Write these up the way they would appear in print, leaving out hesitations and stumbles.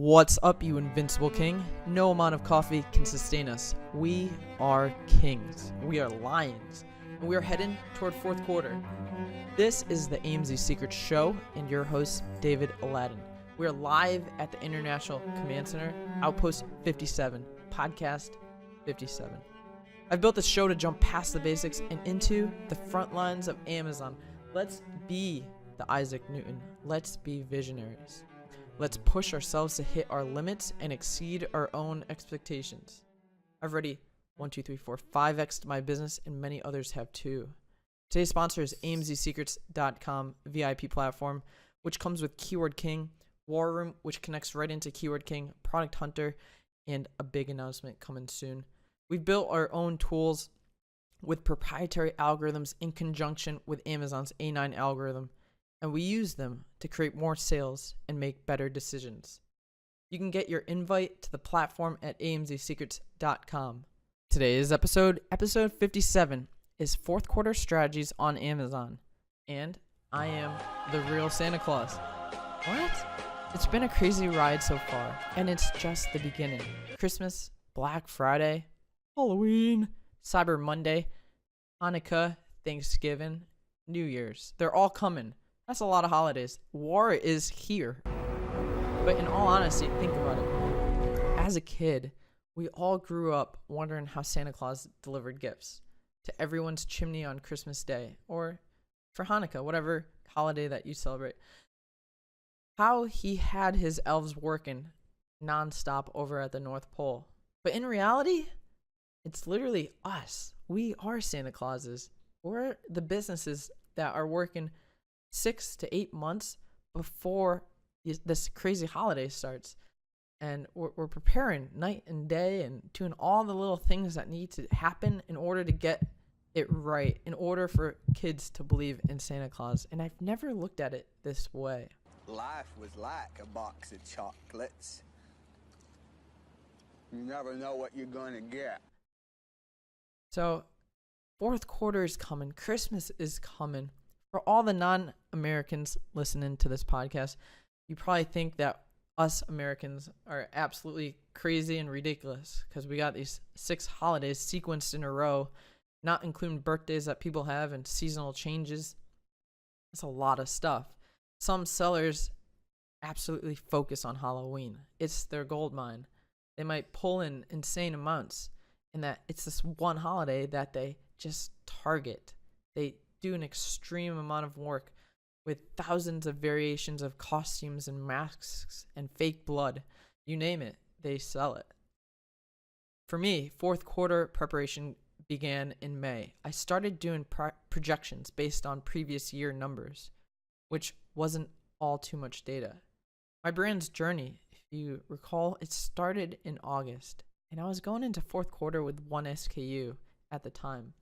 What's up, you invincible king? No amount of coffee can sustain us. We are kings. We are lions. And we are heading toward fourth quarter. This is the AMZ Secrets Show and your host, David Aladdin. We are live at the International Command Center, Outpost 57, Podcast 57. I've built this show to jump past the basics and into the front lines of Amazon. Let's be the Isaac Newton. Let's be visionaries. Let's push ourselves to hit our limits and exceed our own expectations. I've already 5x'd my business, and many others have too. Today's sponsor is amzsecrets.com VIP platform, which comes with Keyword King, War Room, which connects right into Keyword King, Product Hunter, and a big announcement coming soon. We've built our own tools with proprietary algorithms in conjunction with Amazon's A9 algorithm, and we use them to create more sales and make better decisions. You can get your invite to the platform at amzsecrets.com. Today's episode 57, is fourth quarter strategies on Amazon. And I am the real Santa Claus. What? It's been a crazy ride so far, and it's just the beginning. Christmas, Black Friday, Halloween, Cyber Monday, Hanukkah, Thanksgiving, New Year's. They're all coming. That's a lot of holidays. War is here. But in all honesty, think about it. As a kid, we all grew up wondering how Santa Claus delivered gifts to everyone's chimney on Christmas Day, or for Hanukkah, whatever holiday that you celebrate. How he had his elves working nonstop over at the North Pole. But in reality, it's literally us. We are Santa Clauses. We're the businesses that are working 6 to 8 months before this crazy holiday starts. And we're preparing night and day and doing all the little things that need to happen in order to get it right, in order for kids to believe in Santa Claus. And I've never looked at it this way. Life was like a box of chocolates. You never know what you're going to get. So, fourth quarter is coming. Christmas is coming. For all the non-Americans listening to this podcast, you probably think that us Americans are absolutely crazy and ridiculous because we got these 6 holidays sequenced in a row, not including birthdays that people have and seasonal changes. That's a lot of stuff. Some sellers absolutely focus on Halloween. It's their gold mine. They might pull in insane amounts, and that it's this one holiday that they just target. They do an extreme amount of work with thousands of variations of costumes and masks and fake blood. You name it, they sell it. For me, fourth quarter preparation began in May. I started doing projections based on previous year numbers, which wasn't all too much data. My brand's journey, if you recall, it started in August, and I was going into fourth quarter with 1 SKU at the time.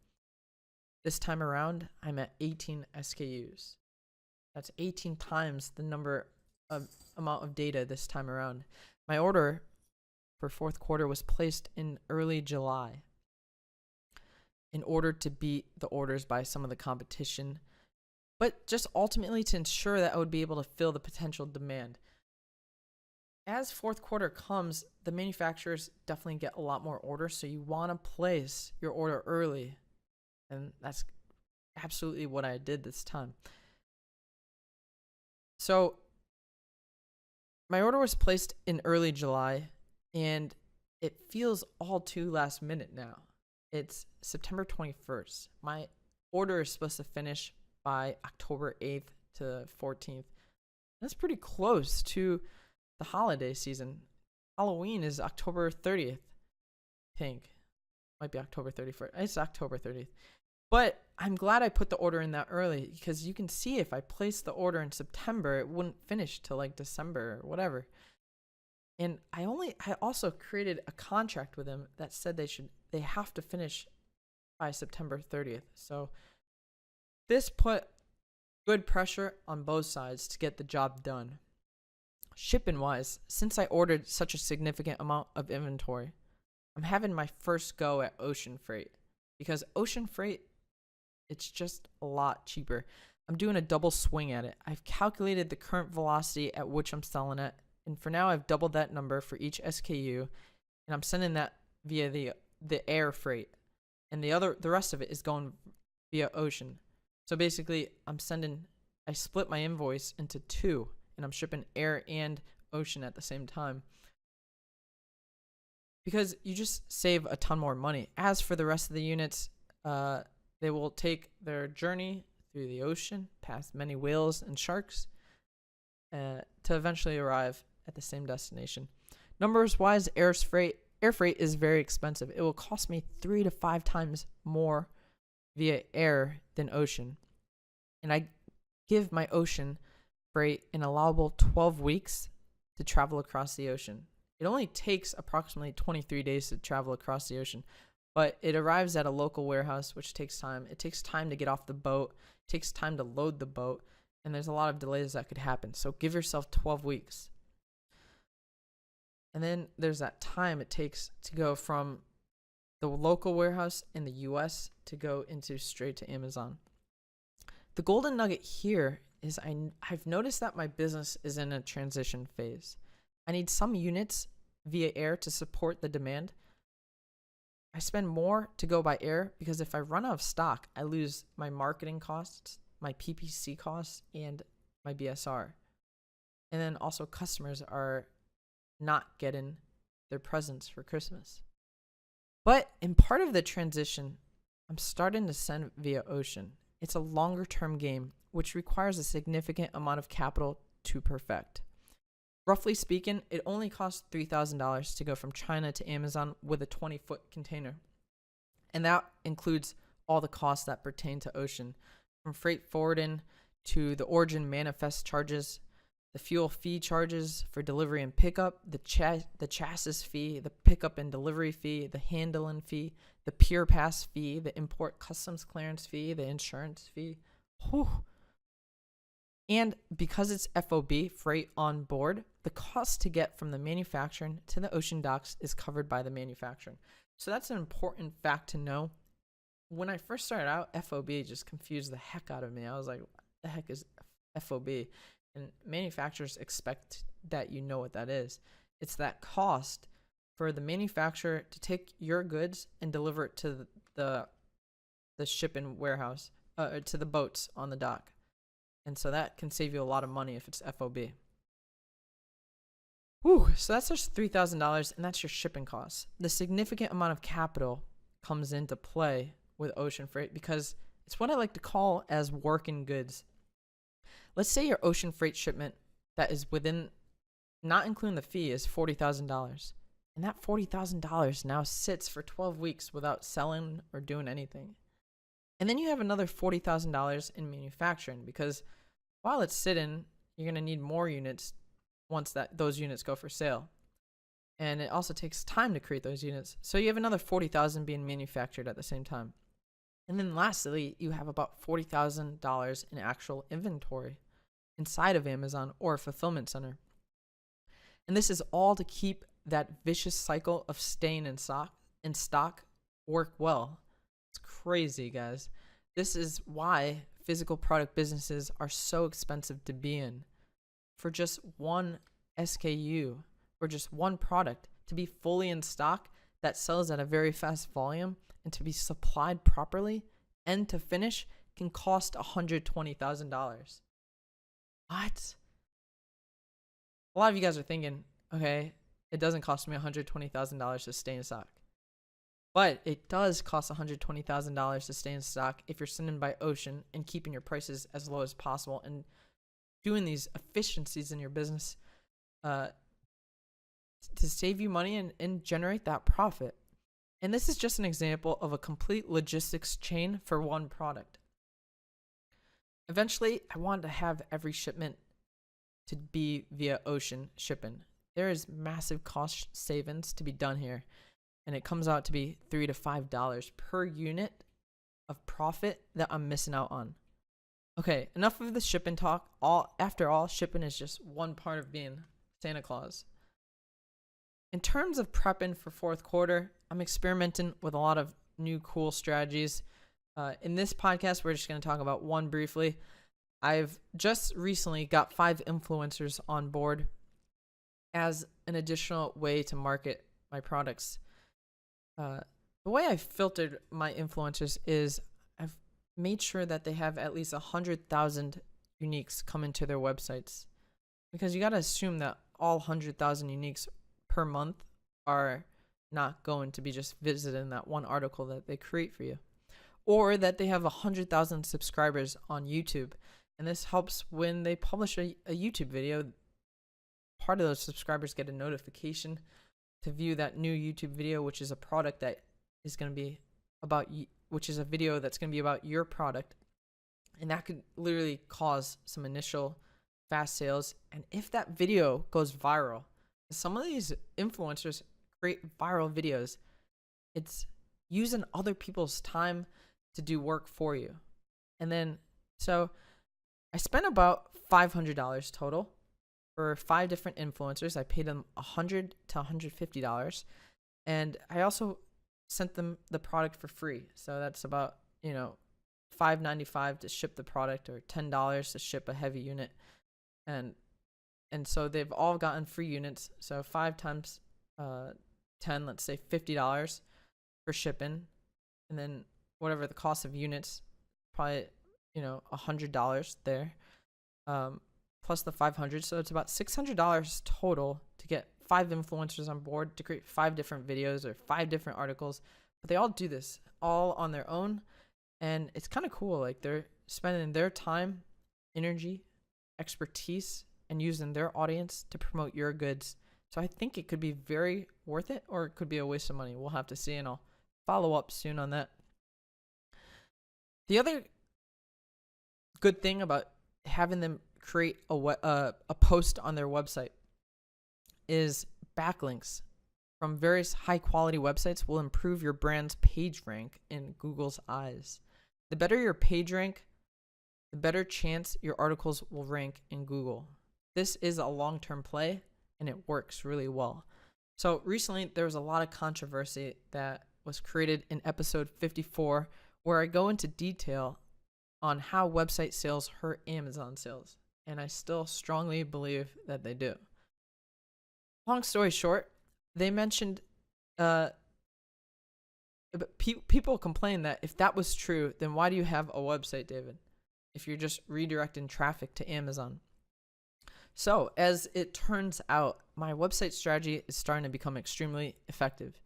This time around, I'm at 18 SKUs. That's 18 times the amount of data this time around. My order for fourth quarter was placed in early July in order to beat the orders by some of the competition, but just ultimately to ensure that I would be able to fill the potential demand. As fourth quarter comes, the manufacturers definitely get a lot more orders, so you want to place your order early. And that's absolutely what I did this time. So my order was placed in early July, and it feels all too last minute now. It's September 21st. My order is supposed to finish by October 8th to 14th. That's pretty close to the holiday season. Halloween is October 30th, I think. Might be October 31st. It's October 30th. But I'm glad I put the order in that early, because you can see if I placed the order in September, it wouldn't finish till like December or whatever. And I also created a contract with them that said they have to finish by September 30th. So this put good pressure on both sides to get the job done. Shipping wise, since I ordered such a significant amount of inventory, I'm having my first go at ocean freight, because ocean freight, it's just a lot cheaper. I'm doing a double swing at it. I've calculated the current velocity at which I'm selling at And for now, I've doubled that number for each SKU, and I'm sending that via the air freight. And the rest of it is going via ocean. So basically, I split my invoice into two, and I'm shipping air and ocean at the same time. Because you just save a ton more money. As for the rest of the units, they will take their journey through the ocean, past many whales and sharks, to eventually arrive at the same destination. Numbers wise, air freight is very expensive. It will cost me 3 to 5 times more via air than ocean. And I give my ocean freight an allowable 12 weeks to travel across the ocean. It only takes approximately 23 days to travel across the ocean, but it arrives at a local warehouse, which takes time. It takes time to get off the boat. It takes time to load the boat, and there's a lot of delays that could happen. So give yourself 12 weeks. And then there's that time it takes to go from the local warehouse in the US to go into straight to Amazon. The golden nugget here is I've noticed that my business is in a transition phase. I need some units via air to support the demand. I spend more to go by air because if I run out of stock, I lose my marketing costs, my PPC costs, and my BSR. And then also customers are not getting their presents for Christmas. But in part of the transition, I'm starting to send via ocean. It's a longer term game, which requires a significant amount of capital to perfect. Roughly speaking, it only costs $3,000 to go from China to Amazon with a 20-foot container. And that includes all the costs that pertain to ocean, from freight forwarding to the origin manifest charges, the fuel fee charges for delivery and pickup, the chassis fee, the pickup and delivery fee, the handling fee, the pure pass fee, the import customs clearance fee, the insurance fee. Whew. And because it's FOB, freight on board, the cost to get from the manufacturing to the ocean docks is covered by the manufacturing. So that's an important fact to know. When I first started out, FOB just confused the heck out of me. I was like, what the heck is FOB? And manufacturers expect that you know what that is. It's that cost for the manufacturer to take your goods and deliver it to the shipping warehouse, to the boats on the dock. And so that can save you a lot of money if it's FOB. Whew, so that's just $3,000, and that's your shipping costs. The significant amount of capital comes into play with ocean freight because it's what I like to call as working goods. Let's say your ocean freight shipment that is within, not including the fee, is $40,000. And that $40,000 now sits for 12 weeks without selling or doing anything. And then you have another $40,000 in manufacturing because while it's sitting, you're going to need more units once those units go for sale. And it also takes time to create those units. So you have another $40,000 being manufactured at the same time. And then lastly, you have about $40,000 in actual inventory inside of Amazon or a fulfillment center. And this is all to keep that vicious cycle of staying in stock work well. It's crazy, guys. This is why physical product businesses are so expensive to be in. For just one SKU or just one product to be fully in stock that sells at a very fast volume and to be supplied properly end to finish can cost $120,000. What? A lot of you guys are thinking, okay, it doesn't cost me $120,000 to stay in stock. But it does cost $120,000 to stay in stock if you're sending by ocean and keeping your prices as low as possible and doing these efficiencies in your business to save you money and generate that profit. And this is just an example of a complete logistics chain for one product. Eventually, I wanted to have every shipment to be via ocean shipping. There is massive cost savings to be done here. And it comes out to be $3 to $5 per unit of profit that I'm missing out on. Okay, enough of the shipping talk. After all, shipping is just one part of being Santa Claus. In terms of prepping for fourth quarter, I'm experimenting with a lot of new cool strategies. In this podcast, we're just going to talk about one briefly. I've just recently got 5 influencers on board as an additional way to market my products. The way I filtered my influencers is I've made sure that they have at least 100,000 uniques come into their websites, because you got to assume that all 100,000 uniques per month are not going to be just visiting that one article that they create for you, or that they have 100,000 subscribers on YouTube. And this helps when they publish a YouTube video. Part of those subscribers get a notification to view that new YouTube video, which is a product that is going to be about you, which is a video that's going to be about your product. And that could literally cause some initial fast sales. And if that video goes viral, some of these influencers create viral videos. It's using other people's time to do work for you. And then, so I spent about $500 total for 5 different influencers. I paid them $100 to $150. And I also sent them the product for free. So that's about, $5.95 to ship the product, or $10 to ship a heavy unit. And so they've all gotten free units. So 5 times 10, let's say $50 for shipping. And then whatever the cost of units, probably, $100 there. Plus the 500. So it's about $600 total to get 5 influencers on board to create 5 different videos or 5 different articles. But they all do this all on their own. And it's kind of cool. Like, they're spending their time, energy, expertise, and using their audience to promote your goods. So I think it could be very worth it, or it could be a waste of money. We'll have to see, and I'll follow up soon on that. The other good thing about having them create a post on their website is backlinks from various high quality websites will improve your brand's page rank in Google's eyes. The better your page rank, the better chance your articles will rank in Google. This is a long-term play, and it works really well. So recently there was a lot of controversy that was created in episode 54, where I go into detail on how website sales hurt Amazon sales. And I still strongly believe that they do. Long story short, they mentioned people complain that if that was true, then why do you have a website, David, if you're just redirecting traffic to Amazon? So as it turns out, my website strategy is starting to become extremely effective.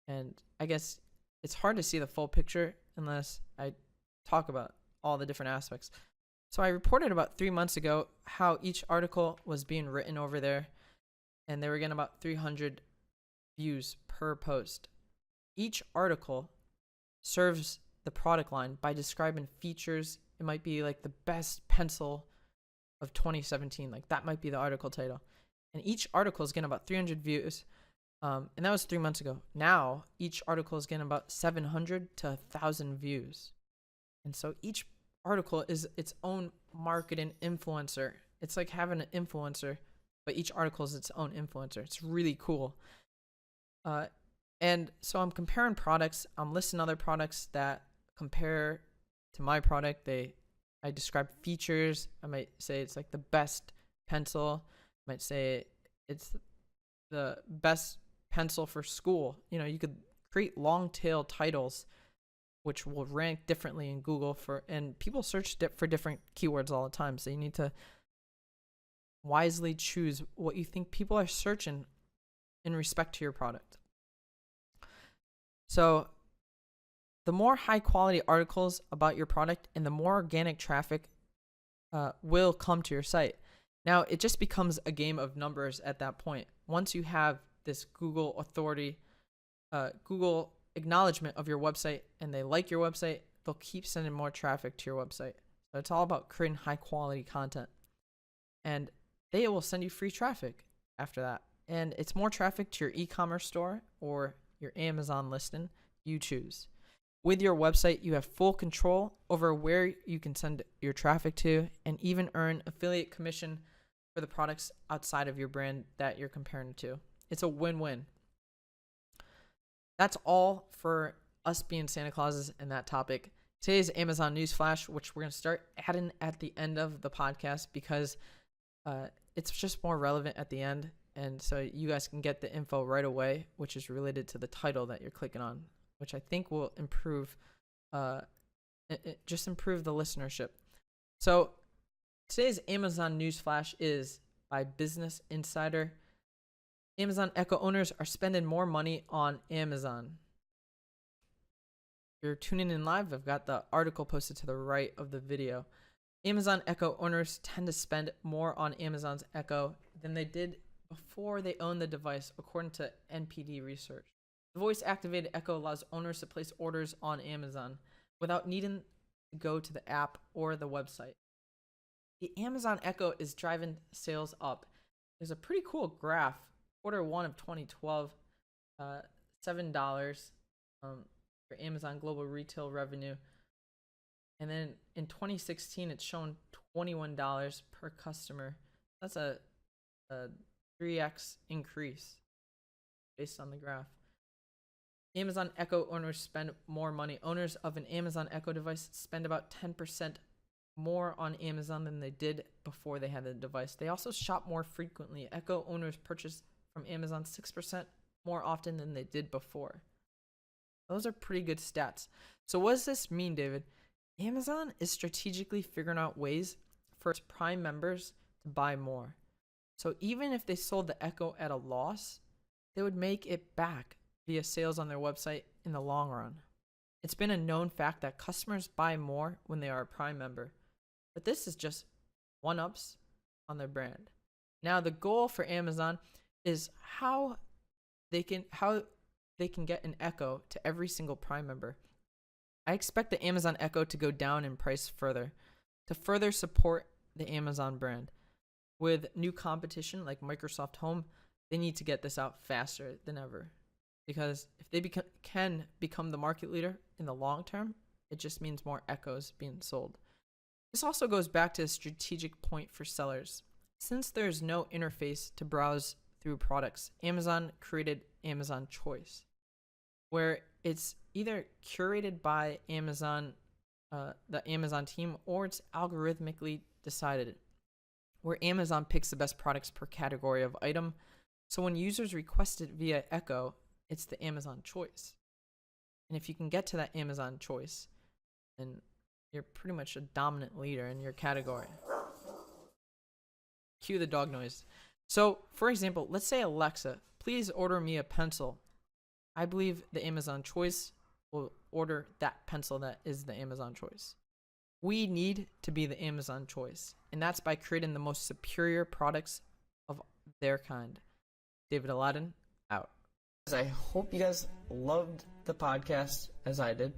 And I guess it's hard to see the full picture unless I talk about all the different aspects. So I reported about 3 months ago how each article was being written over there, and they were getting about 300 views per post. Each article serves the product line by describing features. It might be like the best pencil of 2017. Like, that might be the article title. And each article is getting about 300 views. And that was 3 months ago. Now, each article is getting about 700 to 1,000 views. And so each article is its own marketing influencer. It's like having an influencer, but each article is its own influencer. It's really cool. And so I'm comparing products. I'm listing other products that compare to my product. I describe features. I might say it's like the best pencil. I might say it's the best pencil for school. You could create long tail titles which will rank differently in Google and people search for different keywords all the time. So you need to wisely choose what you think people are searching in respect to your product. So the more high quality articles about your product and the more organic traffic will come to your site. Now, it just becomes a game of numbers at that point. Once you have this Google authority, Google acknowledgement of your website, and they like your website, they'll keep sending more traffic to your website. So it's all about creating high quality content. And they will send you free traffic after that. And it's more traffic to your e-commerce store or your Amazon listing. You choose. With your website, you have full control over where you can send your traffic to, and even earn affiliate commission for the products outside of your brand that you're comparing it to. It's a win-win. That's all for us being Santa Clauses and that topic. Today's Amazon News Flash, which we're going to start adding at the end of the podcast because it's just more relevant at the end. and so you guys can get the info right away, which is related to the title that you're clicking on, which I think will improve, just improve the listenership. So today's Amazon news flash is by Business Insider. Amazon Echo owners are spending more money on Amazon. If you're tuning in live, I've got the article posted to the right of the video. Amazon Echo owners tend to spend more on Amazon's Echo than they did before they owned the device, according to NPD research. The voice-activated Echo allows owners to place orders on Amazon without needing to go to the app or the website. The Amazon Echo is driving sales up. There's a pretty cool graph. Q1 of 2012, $7 for Amazon global retail revenue. And then in 2016, it's shown $21 per customer. That's a 3x increase based on the graph. Amazon Echo owners spend more money. Owners of an Amazon Echo device spend about 10% more on Amazon than they did before they had the device. They also shop more frequently. Echo owners purchase from Amazon 6% more often than they did before. Those are pretty good stats. So what does this mean, David? Amazon is strategically figuring out ways for its Prime members to buy more. So even if they sold the Echo at a loss, they would make it back via sales on their website in the long run. It's been a known fact that customers buy more when they are a Prime member, but this is just one-ups on their brand. Now the goal for Amazon is how they can get an Echo to every single Prime member. I expect the Amazon Echo to go down in price further to further support the Amazon brand. With new competition like Microsoft Home, they need to get this out faster than ever, because if they can become the market leader in the long term, it just means more Echoes being sold. This also goes back to a strategic point for sellers. Since there's no interface to browse through products, Amazon created Amazon Choice, where it's either curated by Amazon, the Amazon team, or it's algorithmically decided, where Amazon picks the best products per category of item. So when users request it via Echo, it's the Amazon Choice. And if you can get to that Amazon Choice, then you're pretty much a dominant leader in your category. Cue the dog noise. So, for example, let's say Alexa, please order me a pencil. I believe the Amazon Choice will order that pencil that is the Amazon Choice. We need to be the Amazon Choice, and that's by creating the most superior products of their kind. David Aladdin, out. I hope you guys loved the podcast as I did.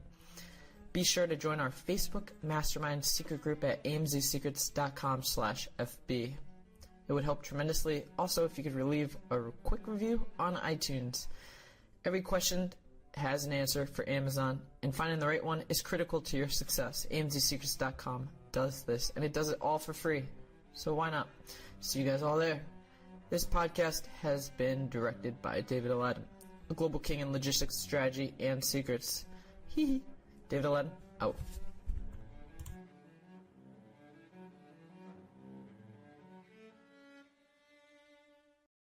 Be sure to join our Facebook Mastermind secret group at amzsecrets.com/FB. It would help tremendously. Also, if you could leave a quick review on iTunes. Every question has an answer for Amazon, and finding the right one is critical to your success. amzsecrets.com does this, and it does it all for free. So why not? See you guys all there. This podcast has been directed by David Aladdin, a global king in logistics, strategy, and secrets. David Aladdin, out.